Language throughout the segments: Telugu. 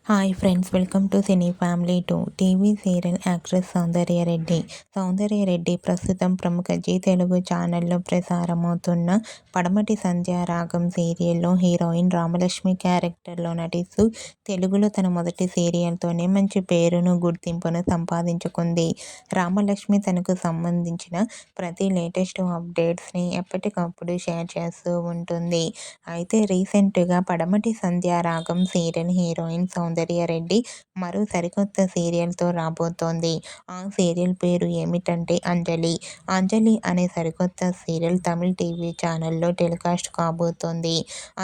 Hi friends, welcome to cine family 2. TV serial actress Soundarya Reddy. Soundarya Reddy ప్రస్తుతం ప్రముఖ జీ తెలుగు ఛానల్లో ప్రసారమవుతున్న పడమటి సంధ్యారాగం సీరియల్లో హీరోయిన్ రామలక్ష్మి క్యారెక్టర్లో నటిస్తూ తెలుగులో తన మొదటి సీరియల్తోనే మంచి పేరును, గుర్తింపును సంపాదించుకుంది. రామలక్ష్మి తనకు సంబంధించిన ప్రతి లేటెస్ట్ అప్డేట్స్ని ఎప్పటికప్పుడు షేర్ చేస్తూ ఉంటుంది. అయితే రీసెంట్గా పడమటి సంధ్యారాగం సీరియల్ హీరోయిన్ సౌందర్యరెడ్డి మరో సరికొత్త సీరియల్తో రాబోతోంది. ఆ సీరియల్ పేరు ఏమిటంటే అంజలి. అంజలి అనే సరికొత్త సీరియల్ తమిళ్ టీవీ ఛానల్లో టెలికాస్ట్ కాబోతోంది.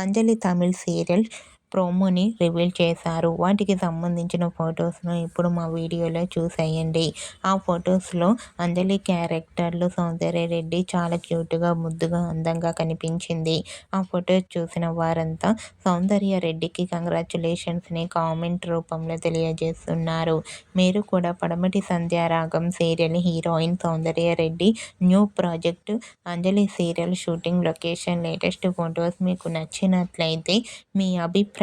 అంజలి తమిళ్ సీరియల్ ప్రోమోని రివీల్ చేశారు. వాటికి సంబంధించిన ఫొటోస్ను ఇప్పుడు మా వీడియోలో చూసేయండి. ఆ ఫొటోస్లో అంజలి క్యారెక్టర్లో సౌందర్యరెడ్డి చాలా క్యూట్గా, ముద్దుగా, అందంగా కనిపించింది. ఆ ఫొటోస్ చూసిన వారంతా సౌందర్యరెడ్డికి కంగ్రాచ్యులేషన్స్ని కామెంట్ రూపంలో తెలియజేస్తున్నారు. మీరు కూడా పడమటి Sandhyaragam serial heroine Soundarya Reddy new project అంజలి serial shooting location latest photos మీకు నచ్చినట్లయితే మీ అభిప్రాయాన్ని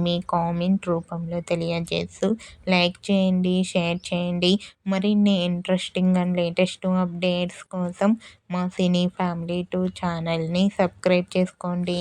మీ కామెంట్ రూపంలో తెలియజేస్తూ లైక్ చేయండి, షేర్ చేయండి. మరిన్ని ఇంట్రెస్టింగ్ అండ్ లేటెస్ట్ అప్డేట్స్ కోసం మా సినీ ఫ్యామిలీ 2 ఛానల్ని సబ్స్క్రైబ్ చేసుకోండి.